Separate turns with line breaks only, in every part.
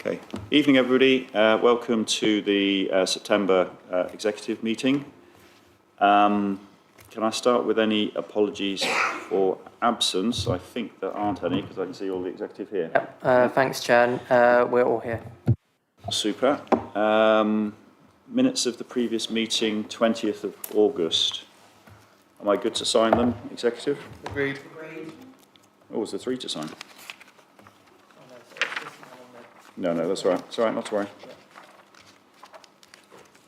Okay. Evening, everybody. Welcome to the September executive meeting. Can I start with any apologies for absence? I think there aren't any because I can see all the executive here.
Thanks, Chair. We're all here.
Super. Minutes of the previous meeting, 20th of August. Am I good to sign them, executive?
Agreed.
Oh, was there 3 to sign? No, that's all right. It's all right, not to worry.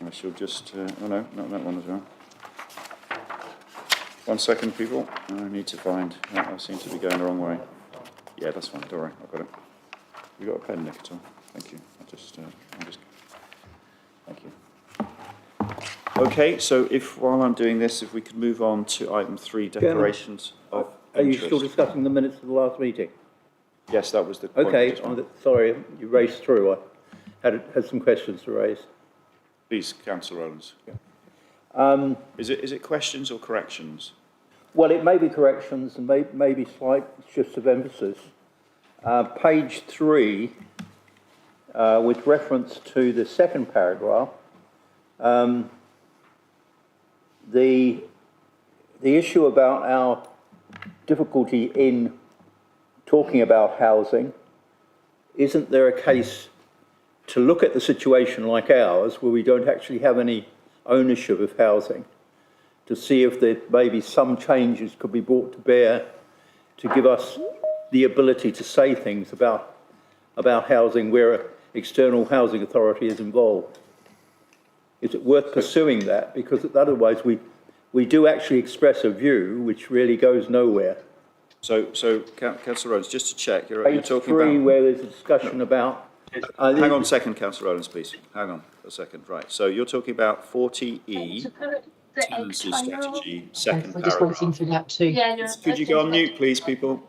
I shall just, oh no, not that one as well. 1 second, people. I need to find, I seem to be going the wrong way. Yeah, that's fine, don't worry, I've got it. You got a pen, Nick, at all? Thank you. Thank you. Okay, so while I'm doing this, if we could move on to item 3, declarations of
Are you
interest.
still discussing the minutes of the last meeting?
Yes, that was the point.
Okay, sorry, you raced through. I had some questions to raise.
Please, Councillor Rowlands. Is it questions or corrections?
Well, it may be corrections and maybe slight shifts of emphasis. Page 3, with reference to the second paragraph, the issue about our difficulty in talking about housing, isn't there a case to look at the situation like ours, where we don't actually have any ownership of housing, to see if there maybe some changes could be brought to bear to give us the ability to say things about housing where an external housing authority is involved? Is it worth pursuing that? Because otherwise we do actually express a view which really goes nowhere.
So Councillor Rowlands, just to check, you're talking
Page 3,
about...
where there's a discussion about...
Hang on a second, Councillor Rowlands, please. Hang on a second. Right, so you're talking about 40E, tenancy strategy, second
We're just waiting for that too.
paragraph. Could you go on mute, please, people?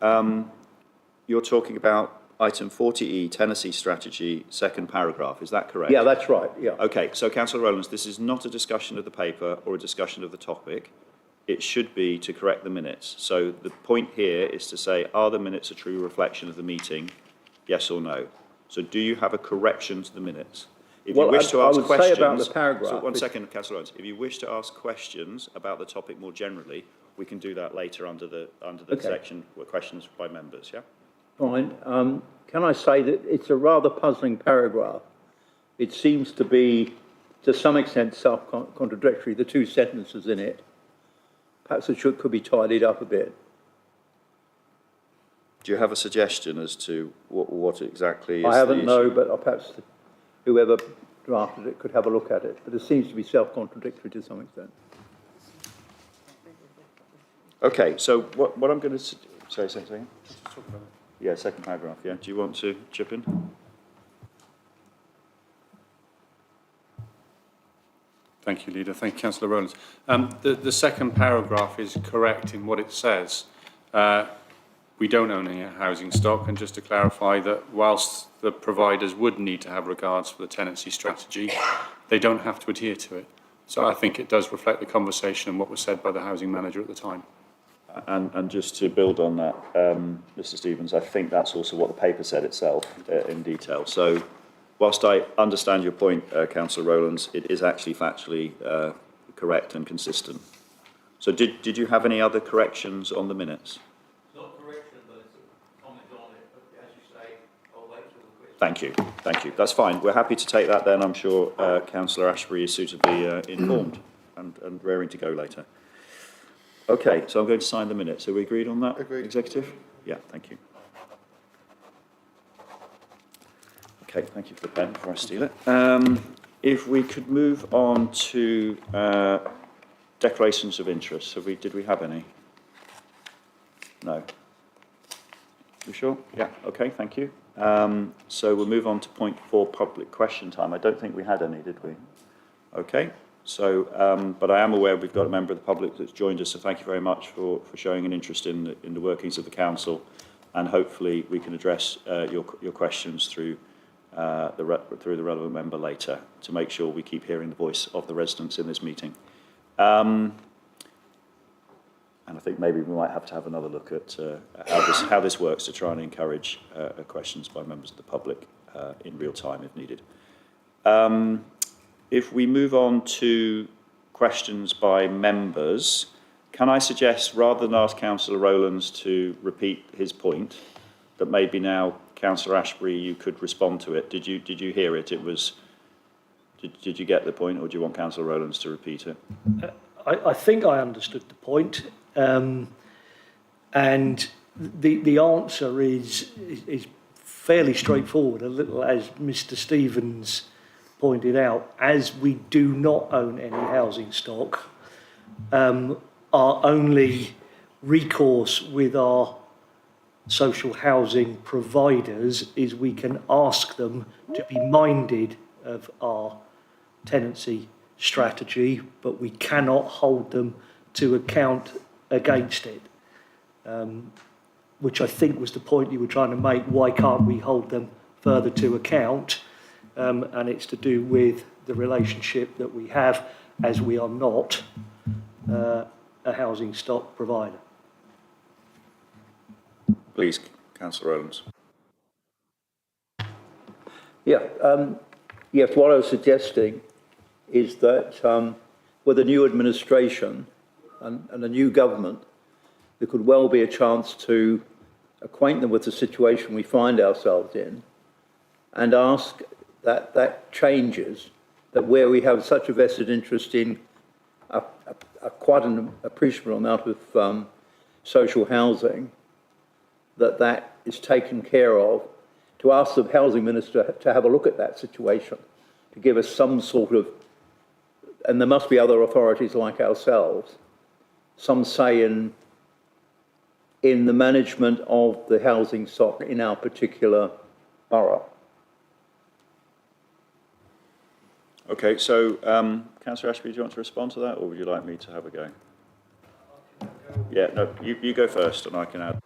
You're talking about item 40E, tenancy strategy, second paragraph. Is that correct?
Yeah, that's right, yeah.
Okay, so Councillor Rowlands, this is not a discussion of the paper or a discussion of the topic. It should be to correct the minutes. So the point here is to say, are the minutes a true reflection of the meeting? Yes or no? So do you have a correction to the minutes? If you wish to ask questions...
say about the paragraph...
So 1 second, Councillor Rowlands. If you wish to ask questions about the topic more generally, we can do that later under the section where questions by members, yeah?
Fine. Can I say that it's a rather puzzling paragraph? It seems to be, to some extent, self-contradictory, the 2 sentences in it. Perhaps it could be tidied up a bit.
Do you have a suggestion as to what exactly is
I haven't,
the
no,
issue?
but perhaps whoever drafted it could have a look at it. But it seems to be self-contradictory to some extent.
Okay, so what I'm going to... Sorry, say something? Yeah, second paragraph, yeah. Do you want to chip in?
Thank you, Leader. Thank you, Councillor Rowlands. The second paragraph is correct in what it says. We don't own any housing stock, and just to clarify that whilst the providers would need to have regards for the tenancy strategy, they don't have to adhere to it. So I think it does reflect the conversation and what was said by the housing manager at the time.
And just to build on that, Mr. Stevens, I think that's also what the paper said itself in detail. So whilst I understand your point, Councillor Rowlands, it is actually factually correct and consistent. So did you have any other corrections on the minutes?
Not correction, but it's a comment on it. But as you say, I'll wait for the question.
Thank you. That's fine. We're happy to take that then. I'm sure Councillor Ashbury is suitably informed and raring to go later. Okay, so I'm going to sign the minutes. Are we agreed on that,
Agreed.
Executive? Yeah, thank you. Okay, thank you for the pen before I steal it. If we could move on to declarations of interest. Did we have any? No. You sure? Yeah, okay, thank you. So we'll move on to point 4, public question time. I don't think we had any, did we? Okay. So, but I am aware we've got a member of the public that's joined us, so thank you very much for showing an interest in the workings of the council, and hopefully we can address your questions through the relevant member later to make sure we keep hearing the voice of the residents in this meeting. And I think maybe we might have to have another look at how this works to try and encourage questions by members of the public in real time if needed. If we move on to questions by members, can I suggest, rather than ask Councillor Rowlands to repeat his point, that maybe now, Councillor Ashbury, you could respond to it? Did you hear it? It was. Did you get the point, or do you want Councillor Rowlands to repeat it?
I think I understood the point, and the answer is fairly straightforward. A little as Mr. Stevens pointed out, as we do not own any housing stock, our only recourse with our social housing providers is we can ask them to be minded of our tenancy strategy, but we cannot hold them to account against it, which I think was the point you were trying to make. Why can't we hold them further to account? And it's to do with the relationship that we have, as we are not a housing stock provider.
Please, Councillor Rowlands.
Yeah, yes, what I was suggesting is that with a new administration and a new government, there could well be a chance to acquaint them with the situation we find ourselves in and ask that changes, that where we have such a vested interest in quite an appreciable amount of social housing, that is taken care of, to ask the Housing Minister to have a look at that situation, to give us some sort of, and there must be other authorities like ourselves, some say in the management of the housing stock in our particular borough.
Okay, so Councillor Ashby, do you want to respond to that, or would you like me to have a go? Yeah, no, you go first, and I can add.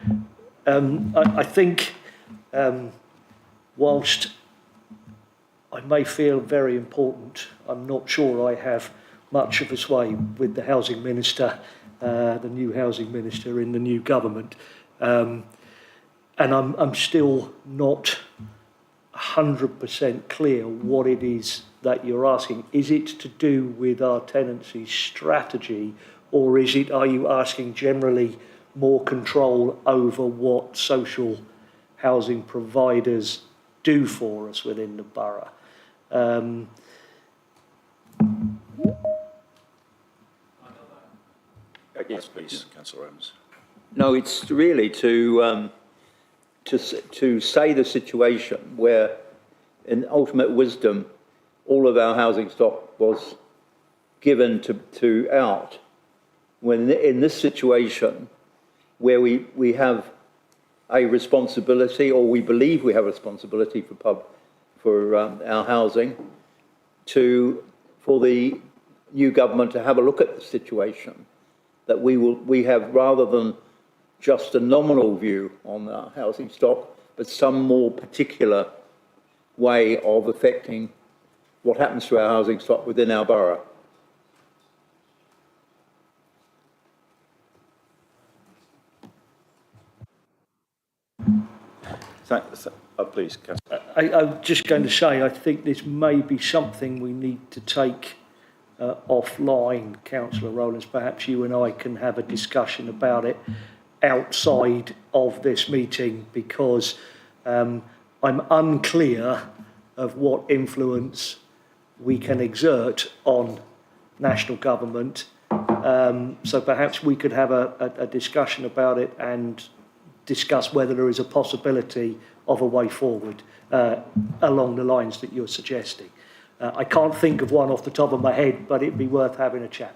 I think whilst I may feel very important, I'm not sure I have much of a sway with the Housing Minister, the new Housing Minister in the new government. And I'm still not 100% clear what it is that you're asking. Is it to do with our tenancy strategy, or are you asking generally more control over what social housing providers do for us within the borough?
Yes, please, Councillor Rowlands.
No, it's really to say the situation where, in ultimate wisdom, all of our housing stock was given to out, when in this situation where we have a responsibility, or we believe we have a responsibility for our housing, for the new government to have a look at the situation, that we have, rather than just a nominal view on our housing stock, but some more particular way of affecting what happens to our housing stock within our borough.
Please, Councillor.
I'm just going to say, I think this may be something we need to take offline, Councillor Rowlands. Perhaps you and I can have a discussion about it outside of this meeting, because I'm unclear of what influence we can exert on national government. So perhaps we could have a discussion about it and discuss whether there is a possibility of a way forward along the lines that you're suggesting. I can't think of one off the top of my head, but it'd be worth having a chat.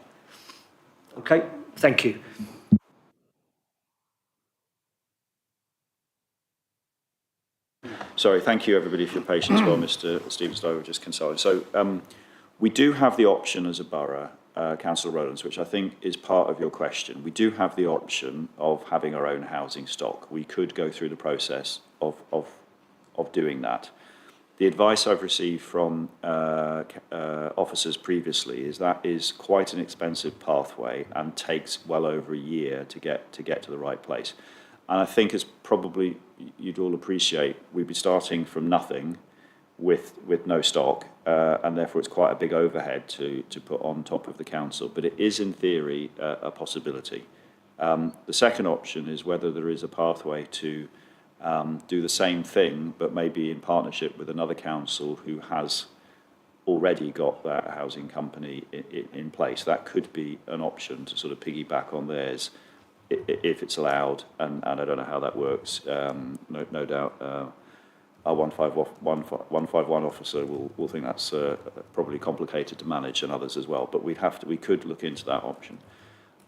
Okay, thank you.
Sorry, thank you everybody for your patience while Mr. Stevens and I were just consulting. So we do have the option as a borough, Councillor Rowlands, which I think is part of your question. We do have the option of having our own housing stock. We could go through the process of doing that. The advice I've received from officers previously is that is quite an expensive pathway and takes well over a year to get to the right place. And I think, as probably you'd all appreciate, we'd be starting from nothing with no stock, and therefore it's quite a big overhead to put on top of the council. But it is, in theory, a possibility. The second option is whether there is a pathway to do the same thing, but maybe in partnership with another council who has already got that housing company in place. That could be an option to sort of piggyback on theirs if it's allowed, and I don't know how that works. No doubt our 151 officer will think that's probably complicated to manage, and others as well, but we could look into that option.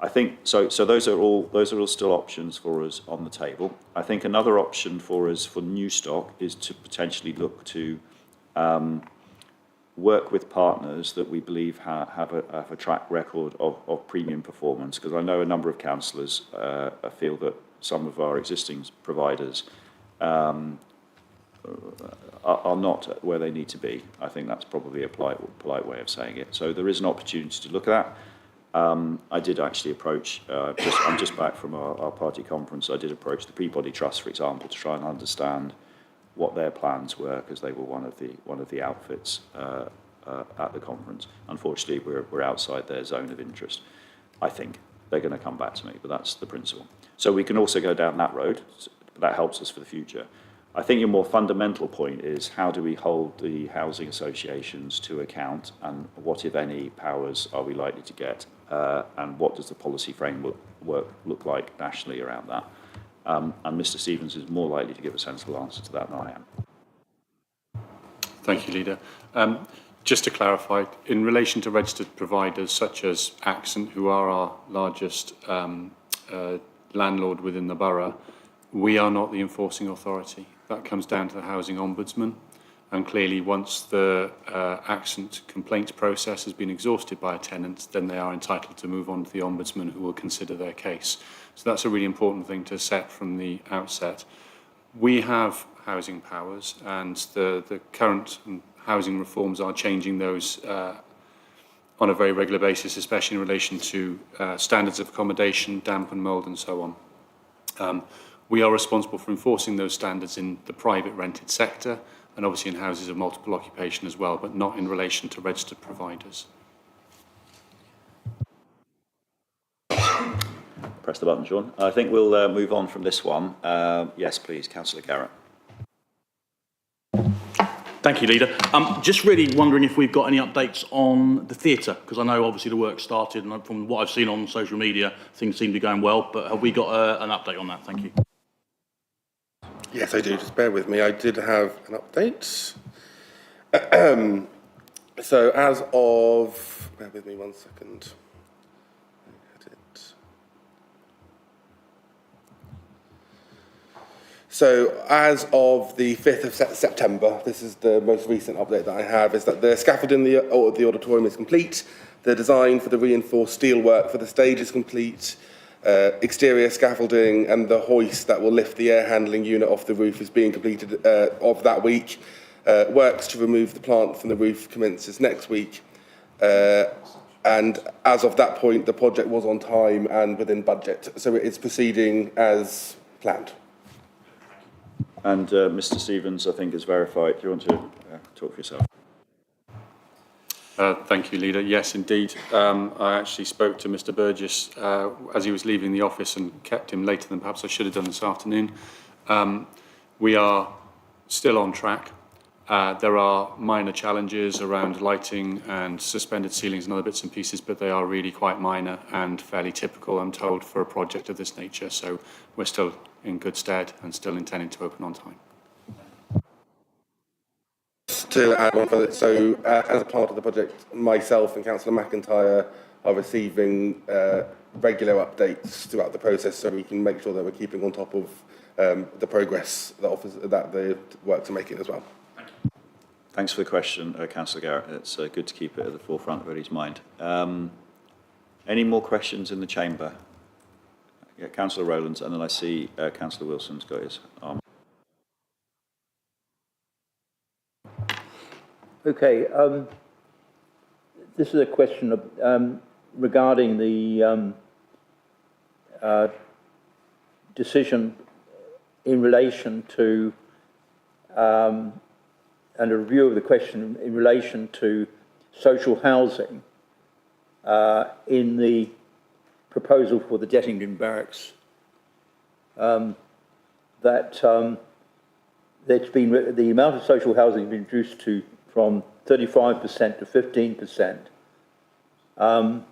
I think so those are all still options for us on the table. I think another option for us for new stock is to potentially look to work with partners that we believe have a track record of premium performance, because I know a number of councillors feel that some of our existing providers are not where they need to be. I think that's probably a polite way of saying it. So there is an opportunity to look at that. I did actually approach, I'm just back from our party conference, I did approach the Peabody Trust, for example, to try and understand what their plans were, because they were one of the outfits at the conference. Unfortunately, we're outside their zone of interest. I think they're going to come back to me, but that's the principle. So we can also go down that road, but that helps us for the future. I think your more fundamental point is, how do we hold the housing associations to account, and what, if any, powers are we likely to get, and what does the policy framework look like nationally around that? And Mr. Stevens is more likely to give a sensible answer to that than I am.
Thank you, Leader. Just to clarify, in relation to registered providers such as Accent, who are our largest landlord within the borough, we are not the enforcing authority. That comes down to the Housing Ombudsman. And clearly, once the Accent complaints process has been exhausted by a tenant, then they are entitled to move on to the Ombudsman, who will consider their case. So that's a really important thing to set from the outset. We have housing powers, and the current housing reforms are changing those on a very regular basis, especially in relation to standards of accommodation, damp and mould, and so on. We are responsible for enforcing those standards in the private rented sector, and obviously in houses of multiple occupation as well, but not in relation to registered providers.
Press the button, Sean. I think we'll move on from this one. Yes, please, Councillor Garrett.
Thank you, Leader. Just really wondering if we've got any updates on the theatre, because I know obviously the work started, and from what I've seen on social media, things seem to be going well, but have we got an update on that? Thank you.
Yes, I do. Just bear with me. I did have an update. So as of, bear with me 1 second. So as of the 5th of September, this is the most recent update that I have, is that the scaffolding in the auditorium is complete. The design for the reinforced steelwork for the stage is complete. Exterior scaffolding and the hoist that will lift the air handling unit off the roof is being completed of that week. Works to remove the plant from the roof commences next week. And as of that point, the project was on time and within budget. So it is proceeding as planned.
And Mr. Stevens, I think, is verified. Do you want to talk for yourself?
Thank you, Leader. Yes, indeed. I actually spoke to Mr. Burgess as he was leaving the office and kept him later than perhaps I should have done this afternoon. We are still on track. There are minor challenges around lighting and suspended ceilings and other bits and pieces, but they are really quite minor and fairly typical, I'm told, for a project of this nature. So we're still in good stead and still intending to open on time.
To add on for it, so as a part of the project, myself and Councillor McIntyre are receiving regular updates throughout the process, so we can make sure that we're keeping on top of the progress that the works are making as well.
Thanks for the question, Councillor Garrett. It's good to keep it at the forefront of everybody's mind. Any more questions in the chamber? Yeah, Councillor Rowlands, and then I see Councillor Wilson's got his arm.
Okay, this is a question of, regarding the decision in relation to, and a review of the question in relation to social housing in the proposal for the Dettington Barracks. There's been, the amount of social housing has been reduced to from 35% to 15%.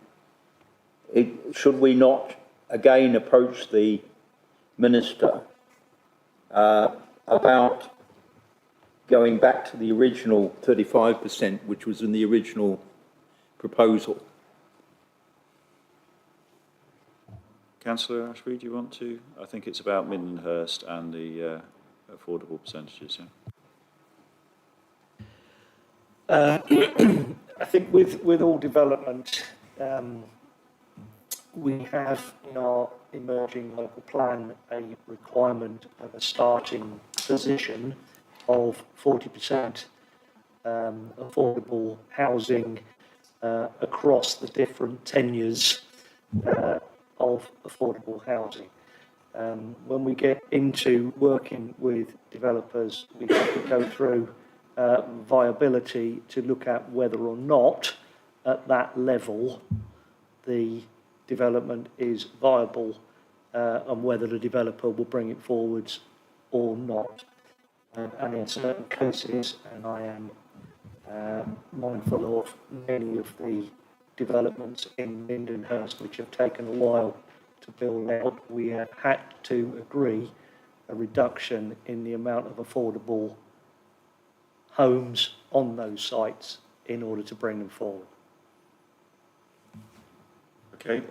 Should we not again approach the Minister about going back to the original 35%, which was in the original proposal?
Councillor Ashby, do you want to? I think it's about Middenhurst and the affordable percentages.
I think with all development, we have in our emerging local plan a requirement of a starting position of 40% affordable housing across the different tenures of affordable housing. When we get into working with developers, we have to go through viability to look at whether or not at that level the development is viable and whether the developer will bring it forwards or not. And in certain cases, and I am mindful of many of the developments in Lindenhurst which have taken a while to build out, we have had to agree a reduction in the amount of affordable homes on those sites in order to bring them forward.
Okay.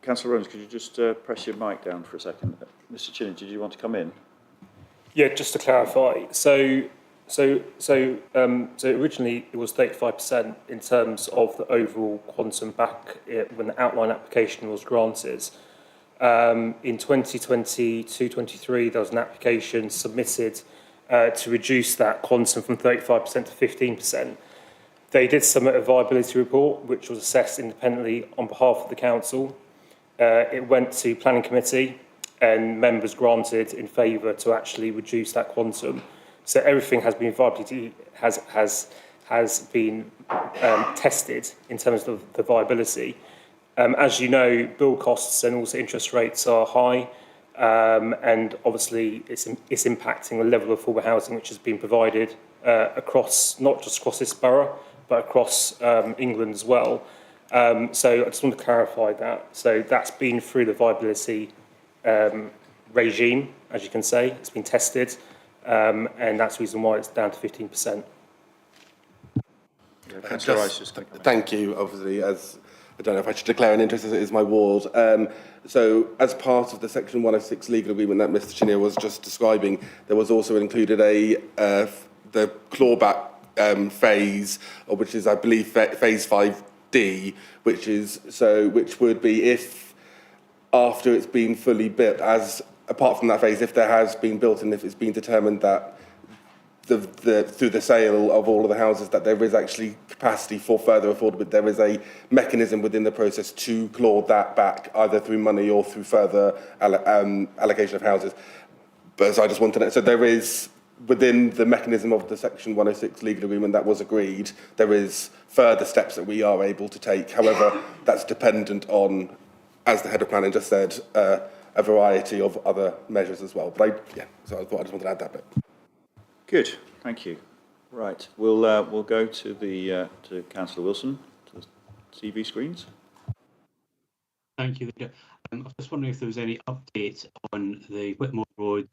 Councillor Rowlands, could you just press your mic down for a second? Mr. Chinnan, did you want to come in?
Yeah, just to clarify. So originally it was 35% in terms of the overall quantum back when the outline application was granted. In 2022-23, there was an application submitted to reduce that quantum from 35% to 15%. They did submit a viability report, which was assessed independently on behalf of the council. It went to planning committee, and members granted in favour to actually reduce that quantum. So everything has been has been tested in terms of the viability. As you know, build costs and also interest rates are high, and obviously it's impacting the level of affordable housing which has been provided across, not just across this borough, but across England as well. So I just want to clarify that. So that's been through the viability regime, as you can say. It's been tested, and that's the reason why it's down to 15%.
Councillor Rice, just to come in.
Thank you. Obviously, as I don't know if I should declare an interest as it is my ward. So as part of the Section 106 legal agreement that Mr. Chenier was just describing, there was also included the clawback phase, or which is, I believe, phase 5D, which would be if after it's been fully built, as apart from that phase, if there has been built and if it's been determined that through the sale of all of the houses that there is actually capacity for further affordable, there is a mechanism within the process to claw that back, either through money or through further allocation of houses. But so I just want to know, so there is, within the mechanism of the Section 106 legal agreement that was agreed, there is further steps that we are able to take. However, that's dependent on, as the head of planning just said, a variety of other measures as well. But so I thought I just wanted to add that bit.
Good, thank you. Right, we'll go to the to Councillor Wilson, to the TV screens.
Thank you, Leader. I was just wondering if there was any update on the Whitmore Road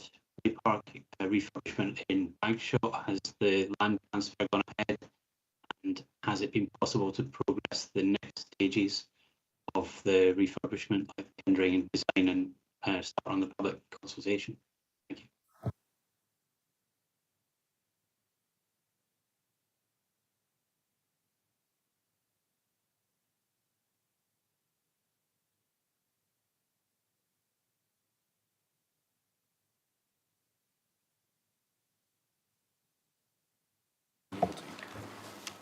Park refurbishment in Bagshot. Has the land transfer gone ahead, and has it been possible to progress the next stages of the refurbishment, like tendering and design, and start on the public consultation? Thank you.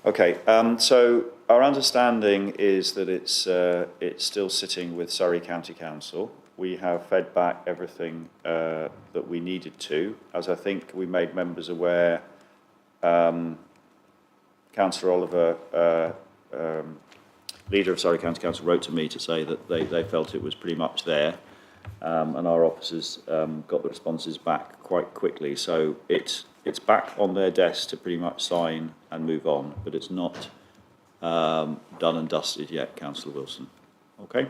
Okay, so our understanding is that it's still sitting with Surrey County Council. We have fed back everything that we needed to. As I think we made members aware, Councillor Oliver, leader of Surrey County Council, wrote to me to say that they felt it was pretty much there, and our officers got the responses back quite quickly. So it's back on their desk to pretty much sign and move on, but it's not done and dusted yet, Councillor Wilson. Okay?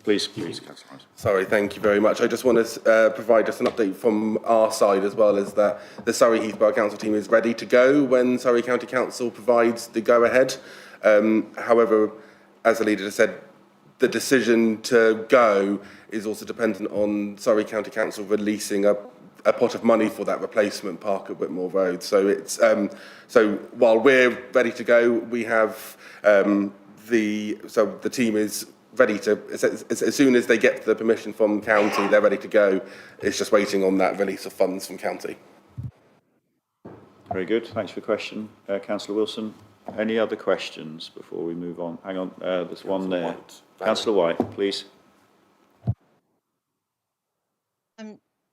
Please, Councillor Rice.
Sorry, thank you very much. I just want to provide just an update from our side as well, as that the Surrey Heath Borough Council team is ready to go when Surrey County Council provides the go-ahead. However, as the leader just said, the decision to go is also dependent on Surrey County Council releasing a pot of money for that replacement park at Whitmore Road. So it's so while we're ready to go, we have the team is ready to, as soon as they get the permission from county, they're ready to go. It's just waiting on that release of funds from county.
Very good. Thanks for the question, Councillor Wilson. Any other questions before we move on? Hang on, there's one there. Councillor White, please.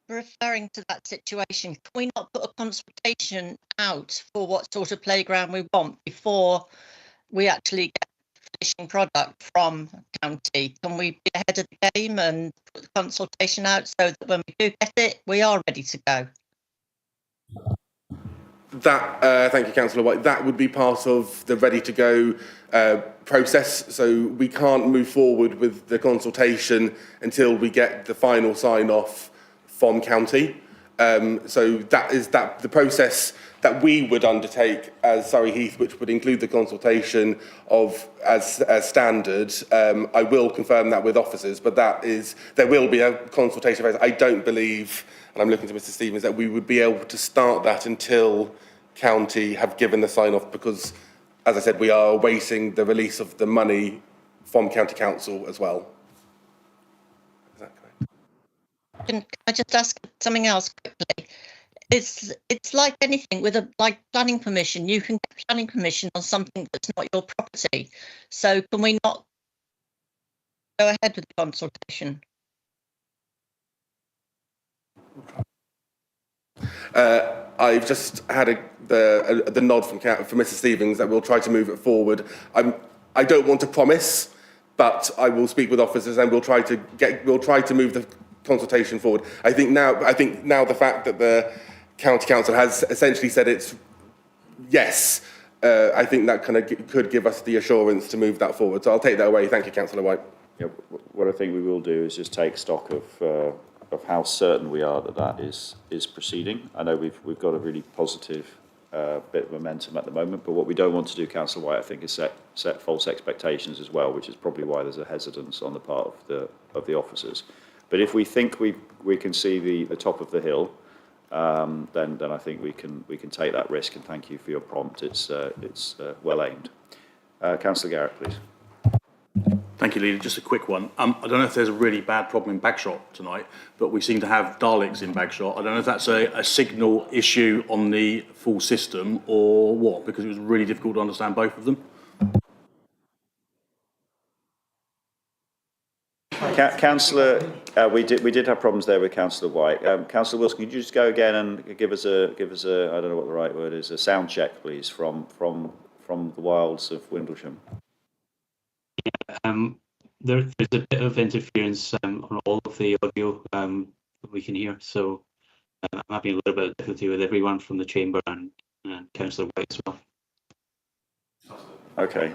Referring to that situation, can we not put a consultation out for what sort of playground we want before we actually get finishing product from county? Can we be ahead of the game and put the consultation out so that when we do get it, we are ready to go?
That, thank you, Councillor White. That would be part of the ready to go process. So we can't move forward with the consultation until we get the final sign off from county. So that is the process that we would undertake as Surrey Heath, which would include the consultation of as standard. I will confirm that with officers, but there will be a consultation phase. I don't believe, and I'm looking to Mr. Stevens, that we would be able to start that until county have given the sign off, because, as I said, we are awaiting the release of the money from county council as well.
Can I just ask something else quickly? It's like anything with like planning permission. You can get planning permission on something that's not your property. So can we not go ahead with the consultation?
I've just had the nod from Mr. Stevens that we'll try to move it forward. I don't want to promise, but I will speak with officers and we'll try to move the consultation forward. I think now the fact that the county council has essentially said it's yes, I think that kind of could give us the assurance to move that forward. So I'll take that away. Thank you, Councillor White.
Yeah, what I think we will do is just take stock of how certain we are that is proceeding. I know we've got a really positive bit of momentum at the moment, but what we don't want to do, Councillor White, I think, is set false expectations as well, which is probably why there's a hesitance on the part of the officers. But if we think we can see the top of the hill, then I think we can take that risk. And thank you for your prompt. It's well aimed. Councillor Garrett, please.
Thank you, Leader. Just a quick one. I don't know if there's a really bad problem in Bagshot tonight, but we seem to have Daleks in Bagshot. I don't know if that's a signal issue on the full system or what, because it was really difficult to understand both of them.
Councillor, we did have problems there with Councillor White. Councillor Wilson, could you just go again and give us a I don't know what the right word is, a sound check, please, from the wilds of Windlesham.
There's a bit of interference on all of the audio that we can hear, so I'm having a little bit of difficulty with everyone from the chamber and Councillor White as well.
Okay.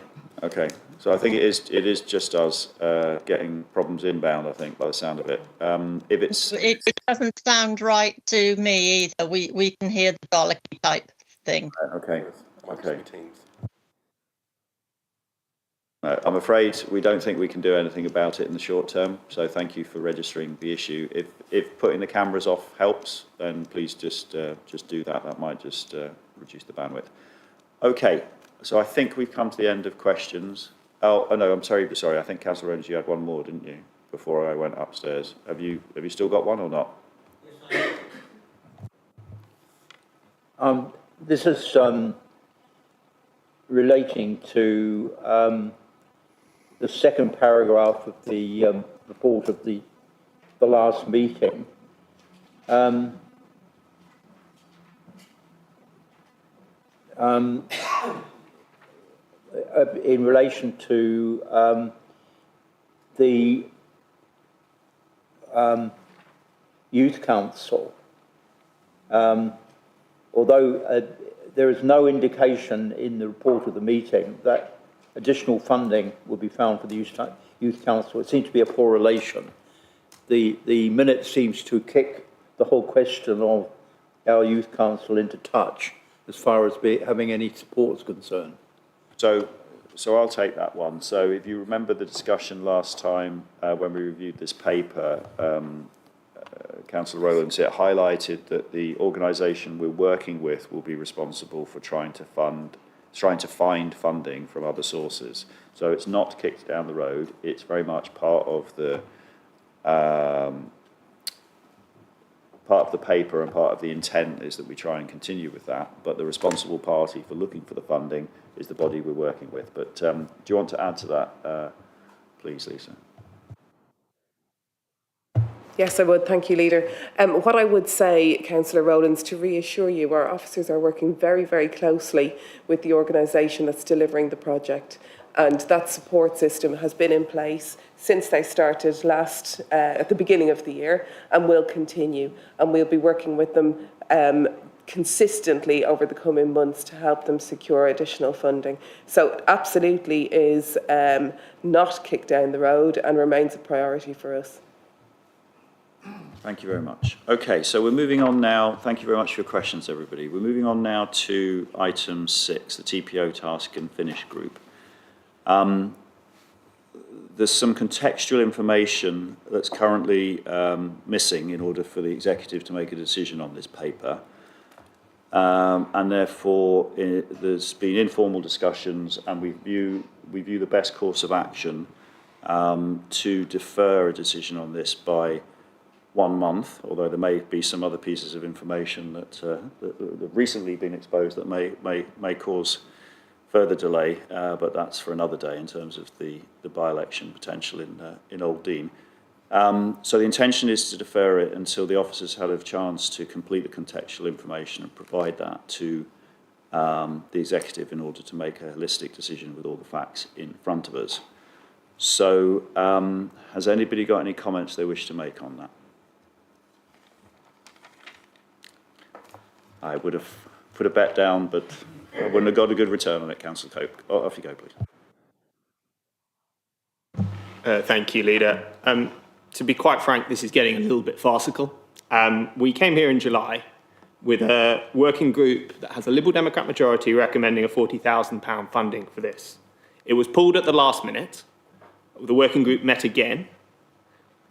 So I think it is just us getting problems inbound, I think, by the sound of it. If it's
it doesn't sound right to me either. We can hear the Dalek type thing.
Okay. I'm afraid we don't think we can do anything about it in the short term, so thank you for registering the issue. If putting the cameras off helps, then please just do that. That might just reduce the bandwidth. Okay, so I think we've come to the end of questions. Oh no, I'm sorry. I think Councillor Rowlands, you had one more, didn't you, before I went upstairs? Have you still got one or not?
This is relating to the second paragraph of the report of the last meeting. In relation to the Youth Council, although there is no indication in the report of the meeting that additional funding will be found for the Youth Council, it seems to be a poor relation. The minute seems to kick the whole question of our Youth Council into touch as far as having any support is concerned.
So I'll take that one. So if you remember the discussion last time when we reviewed this paper, Councillor Rowlands, it highlighted that the organisation we're working with will be responsible for trying to find funding from other sources. So it's not kicked down the road. It's very much part of the paper, and part of the intent is that we try and continue with that. But the responsible party for looking for the funding is the body we're working with. But do you want to add to that, please, Lisa?
Yes, I would. Thank you, Leader. What I would say, Councillor Rowlands, to reassure you, our officers are working very, very closely with the organisation that's delivering the project. And that support system has been in place since they started at the beginning of the year, and will continue. And we'll be working with them consistently over the coming months to help them secure additional funding. So absolutely is not kicked down the road and remains a priority for us.
Thank you very much. Okay, so we're moving on now. Thank you very much for your questions, everybody. We're moving on now to item 6, the TPO task and finish group. There's some contextual information that's currently missing in order for the executive to make a decision on this paper. And therefore, there's been informal discussions, and we view the best course of action to defer a decision on this by 1 month, although there may be some other pieces of information that have recently been exposed that may cause further delay, but that's for another day in terms of the by-election potential in Old Dean. So the intention is to defer it until the officers had a chance to complete the contextual information and provide that to the executive in order to make a holistic decision with all the facts in front of us. So has anybody got any comments they wish to make on that? I would have put a bet down, but I wouldn't have got a good return on it, Councillor Cope. Oh, off you go, please.
Thank you, Leader. To be quite frank, this is getting a little bit farcical. We came here in July with a working group that has a Liberal Democrat majority recommending a £40,000 funding for this. It was pulled at the last minute. The working group met again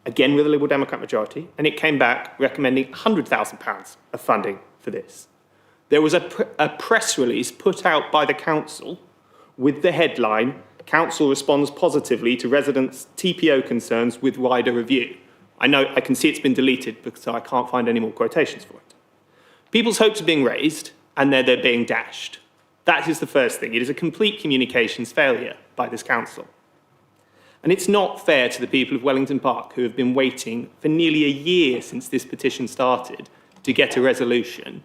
with a Liberal Democrat majority, and it came back recommending £100,000 of funding for this. There was a press release put out by the council with the headline, "Council responds positively to residents' TPO concerns with wider review." I can see it's been deleted because I can't find any more quotations for it. People's hopes are being raised, and they're being dashed. That is the first thing. It is a complete communications failure by this council. And it's not fair to the people of Wellington Park, who have been waiting for nearly a year since this petition started to get a resolution.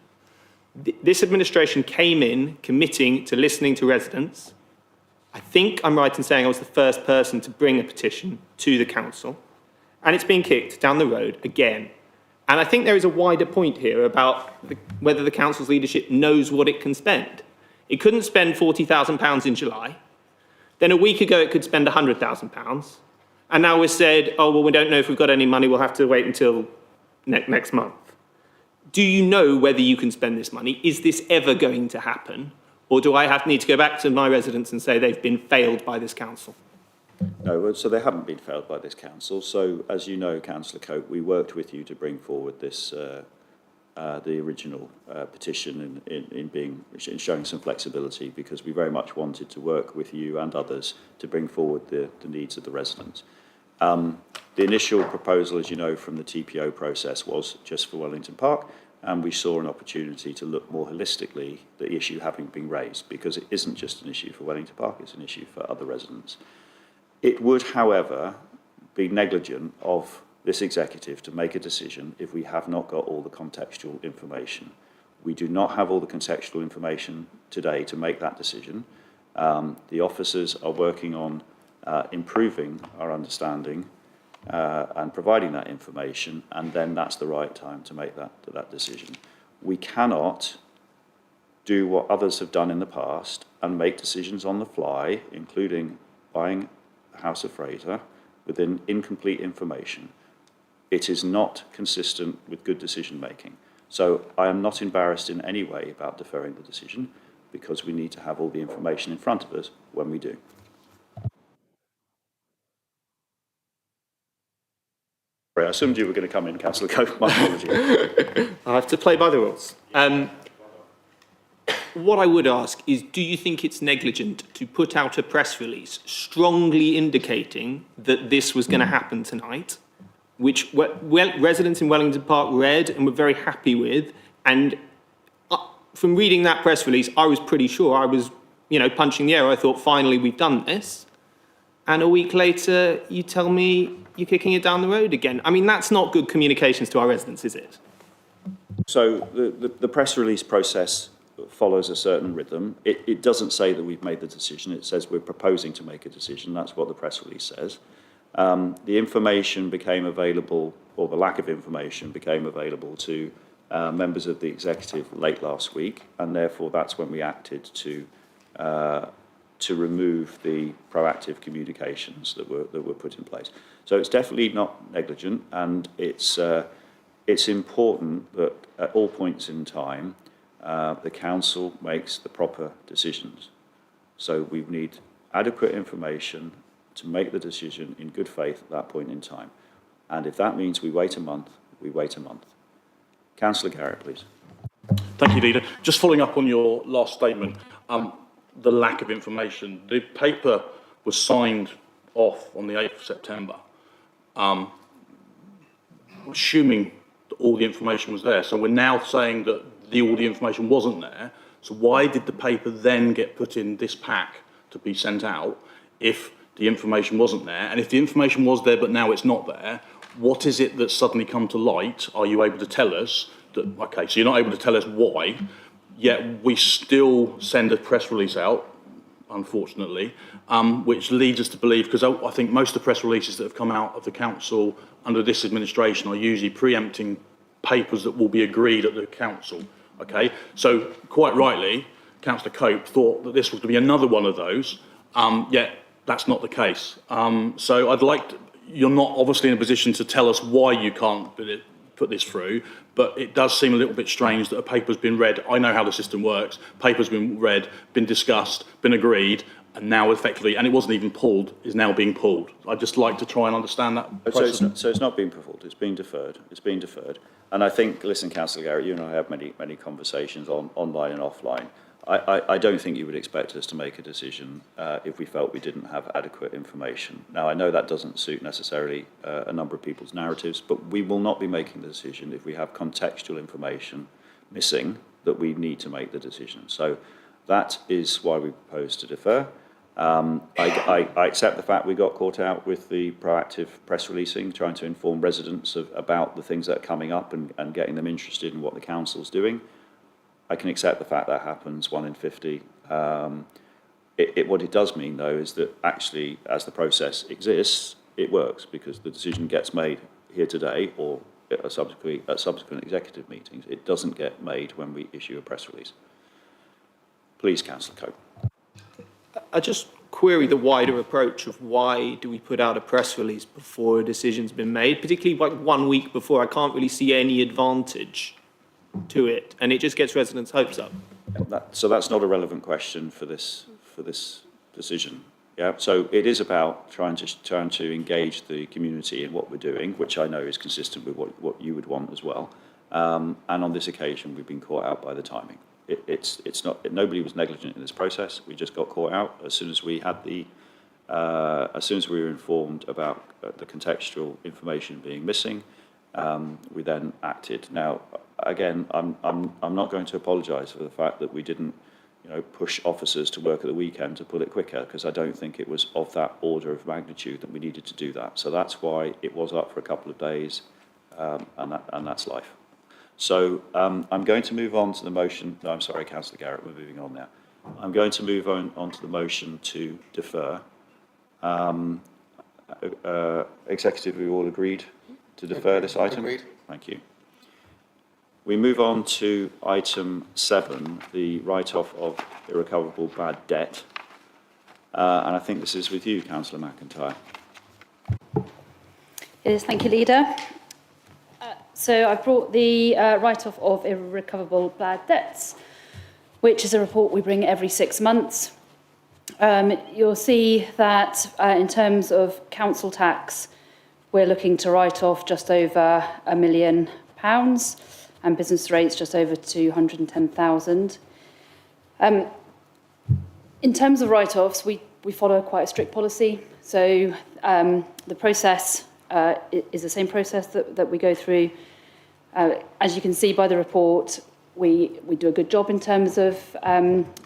This administration came in committing to listening to residents. I think I'm right in saying I was the first person to bring a petition to the council, and it's been kicked down the road again. And I think there is a wider point here about whether the council's leadership knows what it can spend. It couldn't spend £40,000 in July. Then a week ago, it could spend £100,000. And now we've said, oh, well, we don't know if we've got any money. We'll have to wait until next month. Do you know whether you can spend this money? Is this ever going to happen? Or do I need to go back to my residents and say they've been failed by this council?
No, so they haven't been failed by this council. So, as you know, Councillor Cope, we worked with you to bring forward this, the original petition in showing some flexibility, because we very much wanted to work with you and others to bring forward the needs of the residents. The initial proposal, as you know, from the TPO process was just for Wellington Park. and we saw an opportunity to look more holistically at the issue having been raised, because it isn't just an issue for Wellington Park, it's an issue for other residents. It would, however, be negligent of this executive to make a decision if we have not got all the contextual information. We do not have all the contextual information today to make that decision. The officers are working on improving our understanding and providing that information, and then that's the right time to make that decision. We cannot do what others have done in the past and make decisions on the fly, including buying the House of Fraser, with incomplete information. It is not consistent with good decision making. So I am not embarrassed in any way about deferring the decision, because we need to have all the information in front of us when we do. I assumed you were going to come in, Councillor Cope. My apologies.
I have to play by the rules. What I would ask is, do you think it's negligent to put out a press release strongly indicating that this was going to happen tonight, which residents in Wellington Park read and were very happy with? And from reading that press release, I was pretty sure I was, punching the air. I thought, finally, we've done this. And a week later, you tell me you're kicking it down the road again. I mean, that's not good communications to our residents, is it?
So the press release process follows a certain rhythm. It doesn't say that we've made the decision. It says we're proposing to make a decision. That's what the press release says. The information became available, or the lack of information became available to members of the executive late last week, and therefore that's when we acted to remove the proactive communications that were put in place. So it's definitely not negligent, and it's important that at all points in time the council makes the proper decisions. So we need adequate information to make the decision in good faith at that point in time. And if that means we wait a month, we wait a month. Councillor Garrett, please.
Thank you, Leader. Just following up on your last statement, the lack of information. The paper was signed off on the 8th of September, assuming that all the information was there. So we're now saying that all the information wasn't there. So why did the paper then get put in this pack to be sent out if the information wasn't there? And if the information was there but now it's not there, what is it that's suddenly come to light? Are you able to tell us that, okay, so you're not able to tell us why, yet we still send a press release out, unfortunately, which leads us to believe, because I think most of the press releases that have come out of the council under this administration are usually preempting papers that will be agreed at the council, okay? So quite rightly, Councillor Cope thought that this was going to be another one of those, yet that's not the case. So I'd like to, you're not obviously in a position to tell us why you can't put this through, but it does seem a little bit strange that a paper's been read. I know how the system works. Paper's been read, been discussed, been agreed, and now effectively, and it wasn't even pulled, is now being pulled. I'd just like to try and understand that process.
So it's not being pulled, it's being deferred. It's being deferred. And I think, listen, Councillor Garrett, you and I have many conversations online and offline. I don't think you would expect us to make a decision if we felt we didn't have adequate information. Now, I know that doesn't suit necessarily a number of people's narratives, but we will not be making the decision if we have contextual information missing that we need to make the decision. So that is why we propose to defer. I accept the fact we got caught out with the proactive press releasing, trying to inform residents about the things that are coming up and getting them interested in what the council's doing. I can accept the fact that happens, 1 in 50. What it does mean, though, is that actually, as the process exists, it works, because the decision gets made here today or at subsequent executive meetings. It doesn't get made when we issue a press release. Please, Councillor Cope.
I just query the wider approach of why do we put out a press release before a decision's been made, particularly like 1 week before. I can't really see any advantage to it, and it just gets residents' hopes up.
So that's not a relevant question for this decision. Yeah. So it is about trying to engage the community in what we're doing, which I know is consistent with what you would want as well. And on this occasion, we've been caught out by the timing. It's not. Nobody was negligent in this process. We just got caught out as soon as we had as soon as we were informed about the contextual information being missing. We then acted. Now, again, I'm not going to apologise for the fact that we didn't, push officers to work at the weekend to pull it quicker, because I don't think it was of that order of magnitude that we needed to do that. So that's why it was up for a couple of days, and that's life. So I'm going to move on to the motion. No, I'm sorry, Councillor Garrett, we're moving on now. I'm going to move on to the motion to defer. Executive, we all agreed to defer this item?
Agreed.
Thank you. We move on to item 7, the write-off of irrecoverable bad debt. And I think this is with you, Councillor McIntyre.
It is, thank you, Leader. So I've brought the write-off of irrecoverable bad debts, which is a report we bring every 6 months. You'll see that in terms of council tax, we're looking to write off just over £1 million, and business rates just over 210,000. In terms of write-offs, we follow quite a strict policy. So the process is the same process that we go through. As you can see by the report, we do a good job in terms of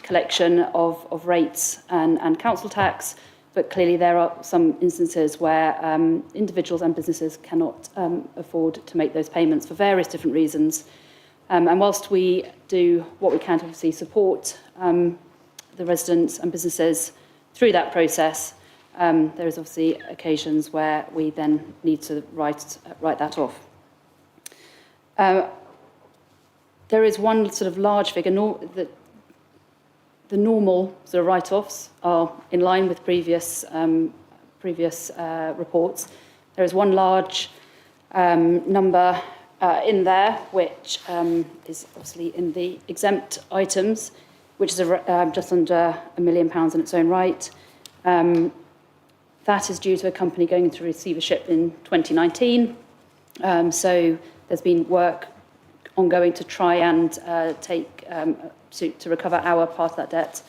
collection of rates and council tax, but clearly there are some instances where individuals and businesses cannot afford to make those payments for various different reasons. And whilst we do what we can to obviously support the residents and businesses through that process, there is obviously occasions where we then need to write that off. There is one sort of large figure. The normal sort of write-offs are in line with previous reports. There is one large number in there, which is obviously in the exempt items, which is just under £1 million in its own right. That is due to a company going into receivership in 2019. So there's been work ongoing to try and to recover our part of that debt,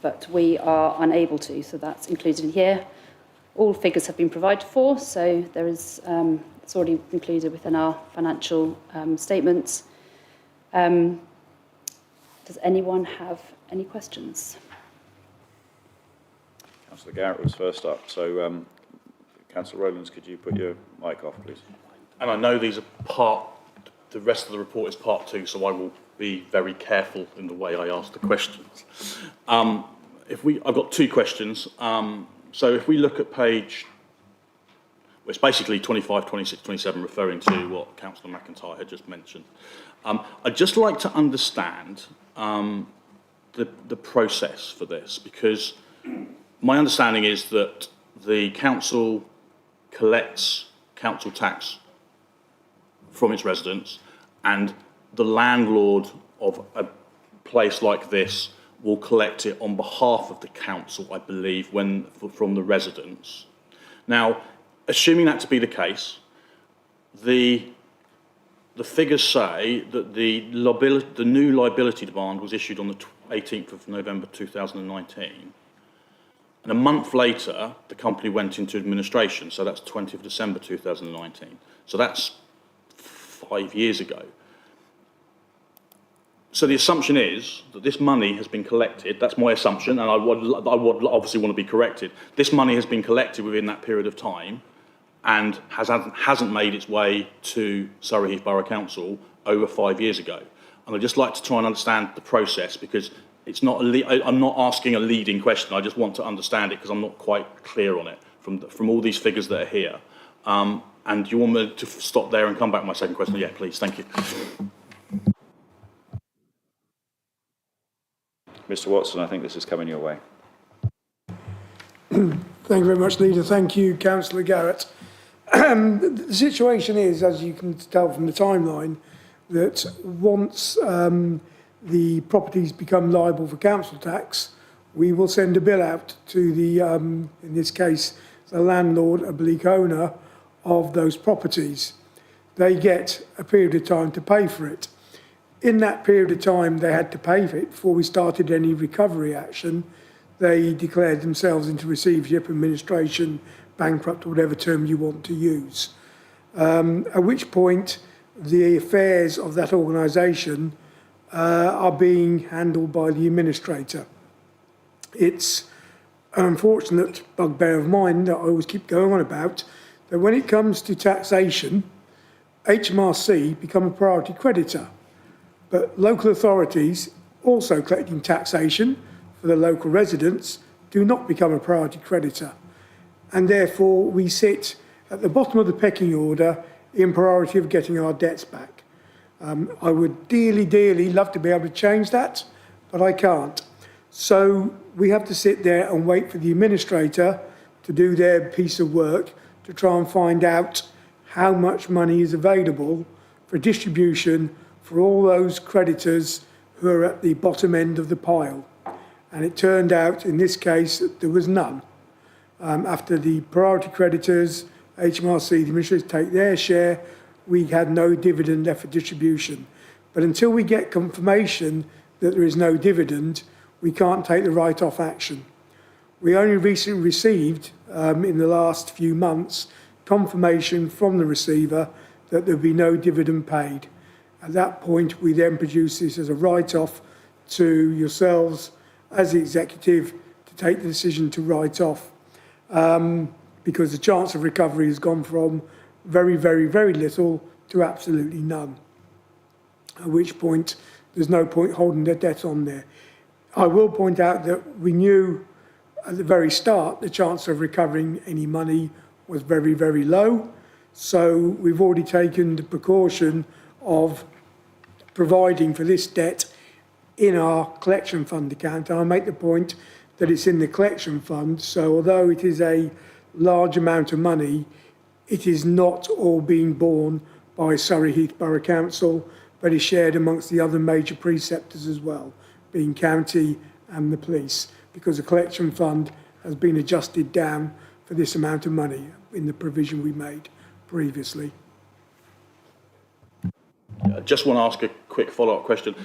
but we are unable to, so that's included in here. All figures have been provided for, so there is it's already included within our financial statements. Does anyone have any questions?
Councillor Garrett was first up, so Councillor Rowlands, could you put your mic off, please?
And I know these are the rest of the report is part 2, so I will be very careful in the way I ask the questions. I've got 2 questions. So if we look at page, well, it's basically 25, 26, 27, referring to what Councillor McIntyre had just mentioned. I'd just like to understand the process for this, because my understanding is that the council collects council tax from its residents, and the landlord of a place like this will collect it on behalf of the council, I believe, from the residents. Now, assuming that to be the case, the figures say that the new liability demand was issued on the 18th of November 2019, and a month later, the company went into administration, so that's 20th of December 2019. So that's 5 years ago. So the assumption is that this money has been collected. That's my assumption, and I would obviously want to be corrected. This money has been collected within that period of time and hasn't made its way to Surrey Heath Borough Council over 5 years ago. And I'd just like to try and understand the process, because it's not I'm not asking a leading question. I just want to understand it because I'm not quite clear on it from all these figures that are here. And you want me to stop there and come back to my second question? Yeah, please. Thank you.
Mr. Watson, I think this is coming your way.
Thank you very much, Leader. Thank you, Councillor Garrett. The situation is, as you can tell from the timeline, that once the properties become liable for council tax, we will send a bill out to the, in this case, the landlord, a bleak owner of those properties. They get a period of time to pay for it. In that period of time they had to pay for it before we started any recovery action, they declared themselves into receivership, administration, bankrupt, or whatever term you want to use. At which point the affairs of that organisation are being handled by the administrator. It's an unfortunate bugbear of mine that I always keep going on about, that when it comes to taxation, HMRC become a priority creditor, but local authorities also collecting taxation for the local residents do not become a priority creditor. And therefore we sit at the bottom of the pecking order in priority of getting our debts back. I would dearly, dearly love to be able to change that, but I can't. So we have to sit there and wait for the administrator to do their piece of work to try and find out how much money is available for distribution for all those creditors who are at the bottom end of the pile. And it turned out, in this case, that there was none. After the priority creditors, HMRC, the administrators take their share, we had no dividend left for distribution. But until we get confirmation that there is no dividend, we can't take the write-off action. We only recently received, in the last few months, confirmation from the receiver that there would be no dividend paid. At that point, we then produce this as a write-off to yourselves as the executive to take the decision to write off, because the chance of recovery has gone from very, very, very little to absolutely none, at which point there's no point holding their debt on there. I will point out that we knew at the very start the chance of recovering any money was very, very low. So we've already taken the precaution of providing for this debt in our collection fund account. And I'll make the point that it's in the collection fund. So although it is a large amount of money, it is not all being borne by Surrey Heath Borough Council, but is shared amongst the other major preceptors as well, being county and the police, because the collection fund has been adjusted down for this amount of money in the provision we made previously.
I just want to ask a quick follow-up question,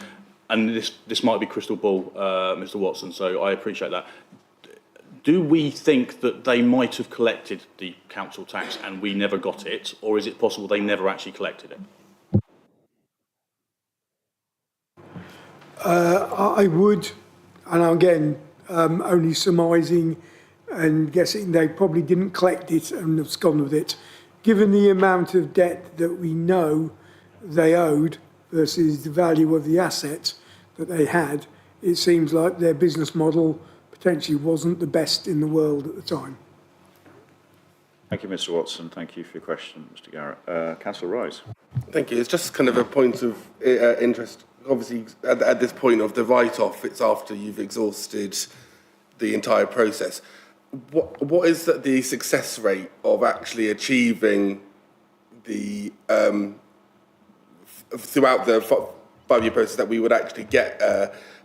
and this might be crystal ball, Mr. Watson, so I appreciate that. Do we think that they might have collected the council tax and we never got it, or is it possible they never actually collected it?
I would, and again, only surmising and guessing, they probably didn't collect it and have gone with it. Given the amount of debt that we know they owed versus the value of the asset that they had, it seems like their business model potentially wasn't the best in the world at the time.
Thank you, Mr. Watson. Thank you for your question, Mr. Garrett. Councillor Rise.
Thank you. It's just kind of a point of interest. Obviously, at this point of the write-off, it's after you've exhausted the entire process. What is the success rate of actually achieving the throughout the five-year process that we would actually get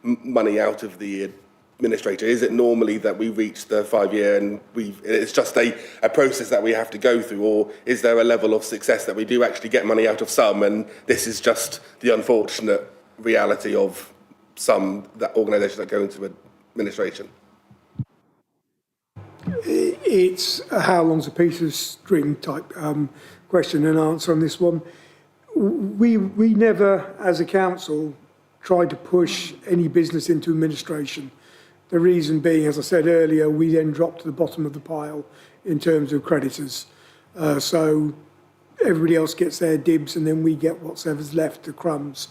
money out of the administrator? Is it normally that we reach the 5-year and it's just a process that we have to go through, or is there a level of success that we do actually get money out of some, and this is just the unfortunate reality of some organisations that go into administration?
It's a how long's a piece of string type question and answer on this one. We never, as a council, tried to push any business into administration. The reason being, as I said earlier, we then dropped to the bottom of the pile in terms of creditors. So everybody else gets their dibs and then we get whatever's left, the crumbs.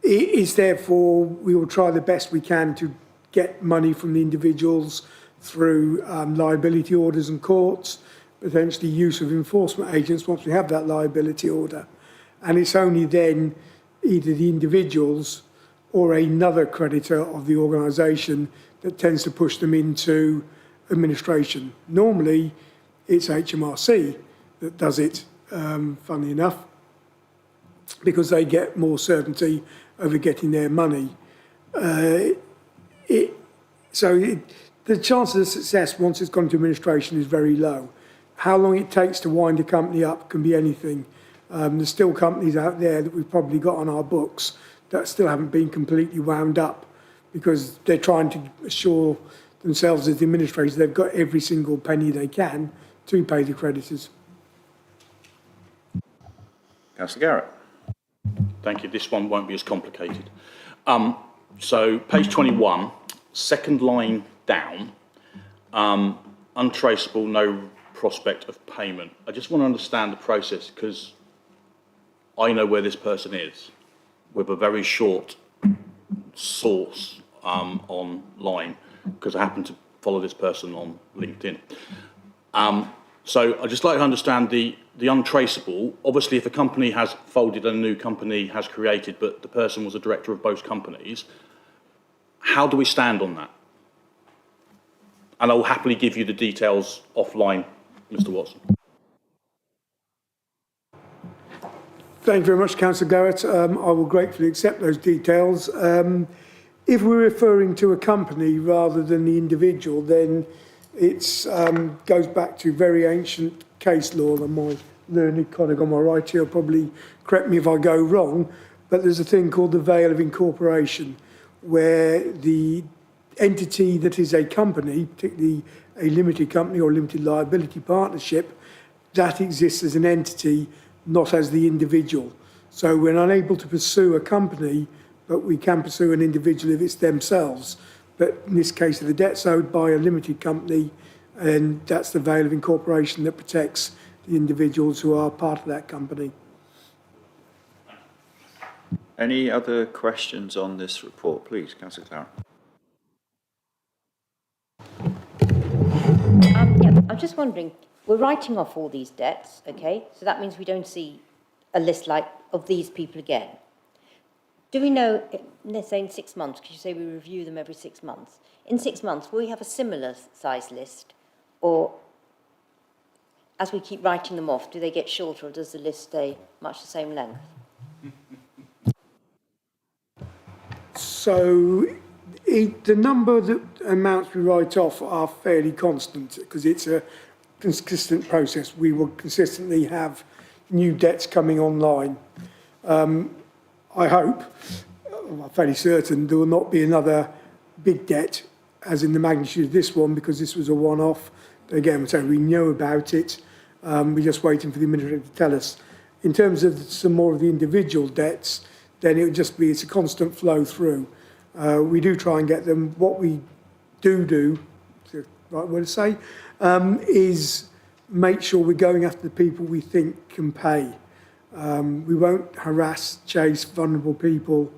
It is therefore, we will try the best we can to get money from the individuals through liability orders and courts, potentially use of enforcement agents once we have that liability order. And it's only then either the individuals or another creditor of the organisation that tends to push them into administration. Normally, it's HMRC that does it, funnily enough, because they get more certainty over getting their money. The chances of success once it's gone to administration is very low. How long it takes to wind a company up can be anything. There's still companies out there that we've probably got on our books that still haven't been completely wound up because they're trying to assure themselves as the administrators they've got every single penny they can to pay the creditors.
Councillor Garrett.
Thank you. This one won't be as complicated. So page 21, second line down, untraceable, no prospect of payment. I just want to understand the process because I know where this person is with a very short source online because I happen to follow this person on LinkedIn. So I'd just like to understand the untraceable. Obviously, if a company has folded and a new company has created, but the person was a director of both companies, how do we stand on that? And I will happily give you the details offline, Mr. Watson.
Thank you very much, Councillor Garrett. I will gratefully accept those details. If we're referring to a company rather than the individual, then it goes back to very ancient case law, and my learned colleague on my right here will probably correct me if I go wrong, but there's a thing called the veil of incorporation, where the entity that is a company, particularly a limited company or limited liability partnership, that exists as an entity, not as the individual. So we're unable to pursue a company, but we can pursue an individual if it's themselves. But in this case, the debt's owed by a limited company, and that's the veil of incorporation that protects the individuals who are part of that company.
Any other questions on this report, please, Councillor Claret?
Yeah, I'm just wondering, we're writing off all these debts, okay? So that means we don't see a list like of these people again. Do we know, let's say in 6 months, because you say we review them every 6 months, in 6 months, will we have a similar size list? Or as we keep writing them off, do they get shorter or does the list stay much the same length?
So the number that amounts we write off are fairly constant because it's a consistent process. We will consistently have new debts coming online. I hope, I'm fairly certain, there will not be another big debt as in the magnitude of this one because this was a one-off. Again, so we know about it. We're just waiting for the administrator to tell us. In terms of some more of the individual debts, then it would just be, it's a constant flow through. We do try and get them. What we do, the right word to say, is make sure we're going after the people we think can pay. We won't harass, chase vulnerable people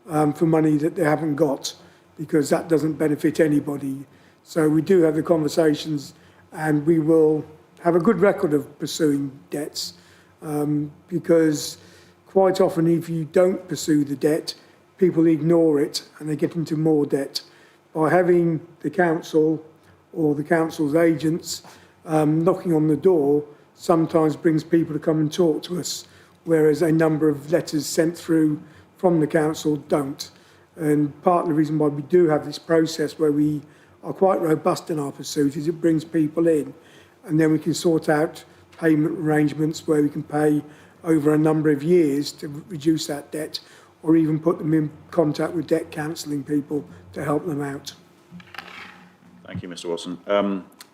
for money that they haven't got because that doesn't benefit anybody. So we do have the conversations and we will have a good record of pursuing debts because quite often if you don't pursue the debt, people ignore it and they get into more debt. By having the council or the council's agents knocking on the door sometimes brings people to come and talk to us, whereas a number of letters sent through from the council don't. And part of the reason why we do have this process where we are quite robust in our pursuit is it brings people in and then we can sort out payment arrangements where we can pay over a number of years to reduce that debt or even put them in contact with debt cancelling people to help them out.
Thank you, Mr. Watson.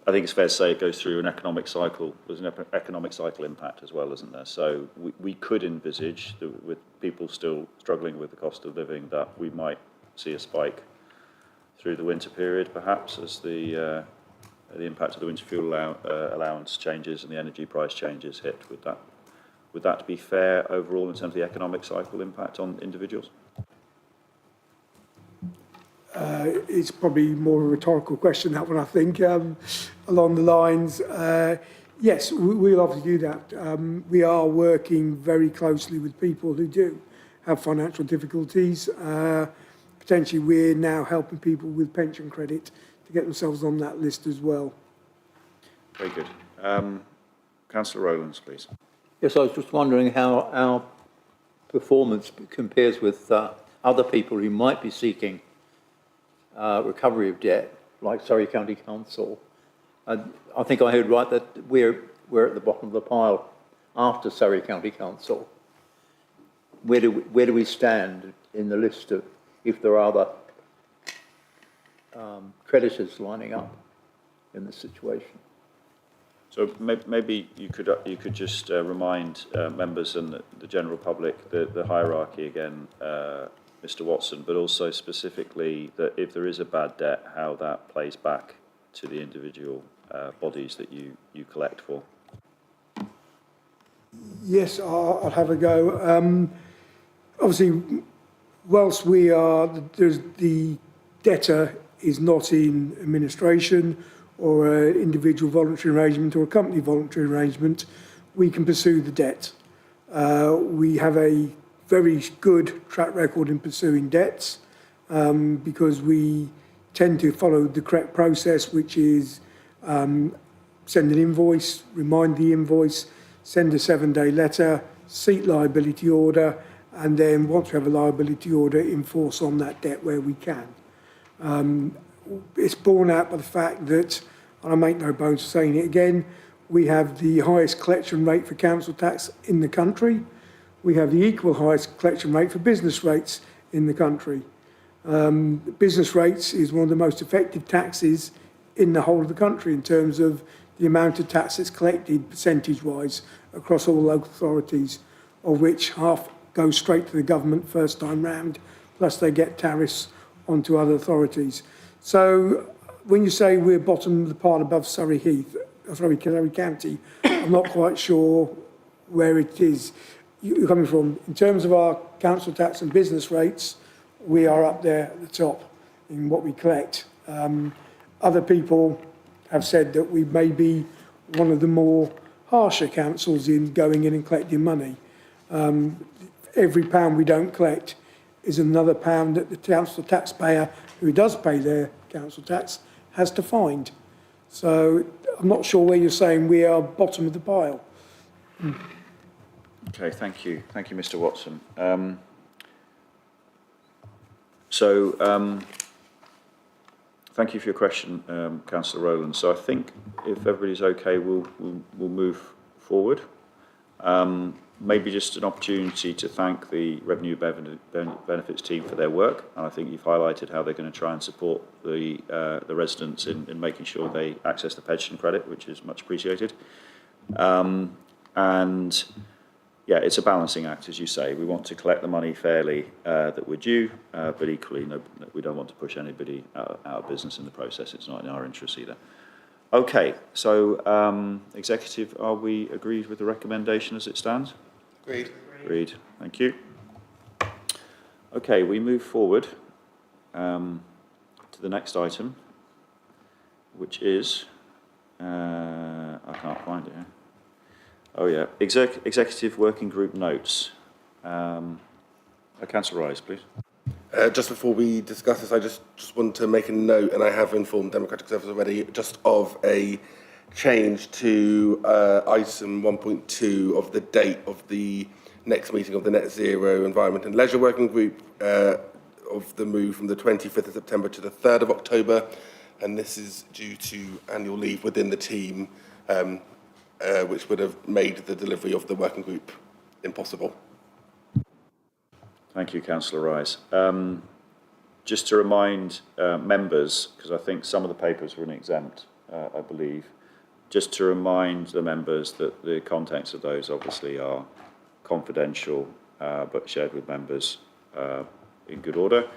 I think it's fair to say it goes through an economic cycle. There's an economic cycle impact as well, isn't there? So we could envisage that with people still struggling with the cost of living that we might see a spike through the winter period, perhaps, as the impact of the winter fuel allowance changes and the energy price changes hit. Would that be fair overall in terms of the economic cycle impact on individuals?
It's probably more a rhetorical question, that one, I think, along the lines. Yes, we'll obviously do that. We are working very closely with people who do have financial difficulties. Potentially, we're now helping people with pension credit to get themselves on that list as well.
Very good. Councillor Rowlands, please.
Yes, I was just wondering how our performance compares with other people who might be seeking recovery of debt, like Surrey County Council. I think I heard right that we're at the bottom of the pile after Surrey County Council. Where do we stand in the list of if there are other creditors lining up in this situation?
So maybe you could just remind members and the general public the hierarchy again, Mr. Watson, but also specifically that if there is a bad debt, how that plays back to the individual bodies that you collect for.
Yes, I'll have a go. Obviously, whilst the debtor is not in administration or an individual voluntary arrangement or a company voluntary arrangement, we can pursue the debt. We have a very good track record in pursuing debts because we tend to follow the correct process, which is send an invoice, remind the invoice, send a 7-day letter, seek liability order, and then once we have a liability order, enforce on that debt where we can. It's borne out by the fact that, and I make no bones of saying it again, we have the highest collection rate for council tax in the country. We have the equal highest collection rate for business rates in the country. Business rates is one of the most effective taxes in the whole of the country in terms of the amount of tax that's collected percentage-wise across all local authorities, of which half goes straight to the government first time round, plus they get tariffs onto other authorities. So when you say we're bottom of the pile above Surrey County, I'm not quite sure where it is you're coming from. In terms of our council tax and business rates, we are up there at the top in what we collect. Other people have said that we may be one of the more harsher councils in going in and collecting money. Every pound we don't collect is another pound that the council taxpayer who does pay their council tax has to find. So I'm not sure where you're saying we are bottom of the pile.
Okay, thank you. Thank you, Mr. Watson. Thank you for your question, Councillor Rowland. So I think if everybody's okay, we'll move forward. Maybe just an opportunity to thank the Revenue Benefits team for their work. And I think you've highlighted how they're going to try and support the residents in making sure they access the pension credit, which is much appreciated. And yeah, it's a balancing act, as you say. We want to collect the money fairly that we're due, but equally, we don't want to push anybody out of business in the process. It's not in our interest either. Okay, so Executive, are we agreed with the recommendation as it stands?
Agreed.
Agreed. Thank you. Okay, we move forward to the next item, which is, I can't find it here. Oh yeah, Executive Working Group notes. Councillor Rise, please.
Just before we discuss this, I just want to make a note, and I have informed Democratic Service already, just of a change to item 1.2 of the date of the next meeting of the Net Zero Environment and Leisure Working Group, of the move from the 25th of September to the 3rd of October, and this is due to annual leave within the team, which would have made the delivery of the working group impossible.
Thank you, Councillor Rise. Just to remind members, because I think some of the papers were exempt, I believe, just to remind the members that the contents of those obviously are confidential, but shared with members in good order.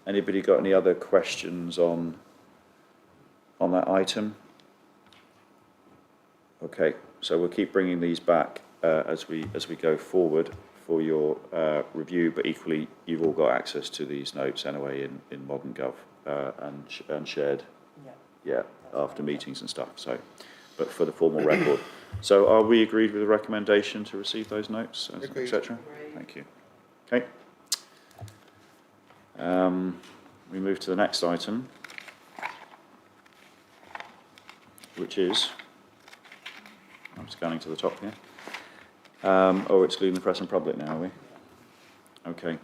Anybody got any other questions on that item? Okay, so we'll keep bringing these back as we go forward for your review, but equally you've all got access to these notes anyway in Modern Gov and shared after meetings and stuff. So, but for the formal record. So are we agreed with the recommendation to receive those notes, etc.? Thank you. Okay. We move to the next item, which is, I'm scanning to the top here. We're excluding the press and public now, are we? Okay.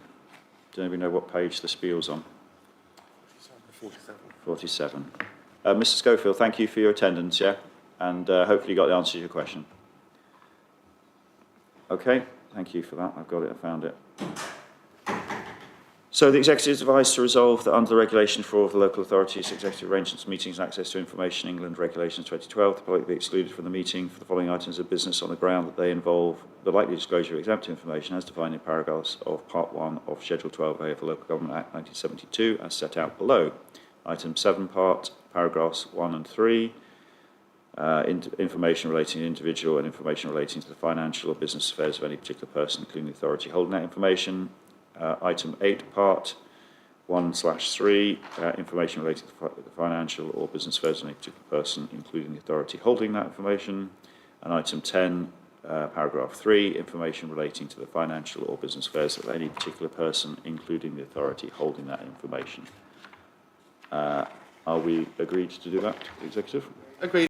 Does anybody know what page the spiel's on?
47.
47. Mr. Schofield, thank you for your attendance, yeah? And hopefully you got the answer to your question. Okay, thank you for that. I've got it, I found it. So the executive advised to resolve that under the regulation for all of the local authorities, executive arrangements, meetings and access to information, England Regulations 2012, the public be excluded from the meeting for the following items of business on the ground that they involve the likely disclosure of exempt information as defined in paragraphs of Part 1 of Schedule 12A of the Local Government Act 1972 as set out below. Item 7 part, paragraphs 1 and 3, information relating to individual and information relating to the financial or business affairs of any particular person, including the authority holding that information. Item 8 part 1/3, information relating to the financial or business affairs of any particular person, including the authority holding that information. And item 10, paragraph 3, information relating to the financial or business affairs of any particular person, including the authority holding that information. Are we agreed to do that, Executive?
Agreed.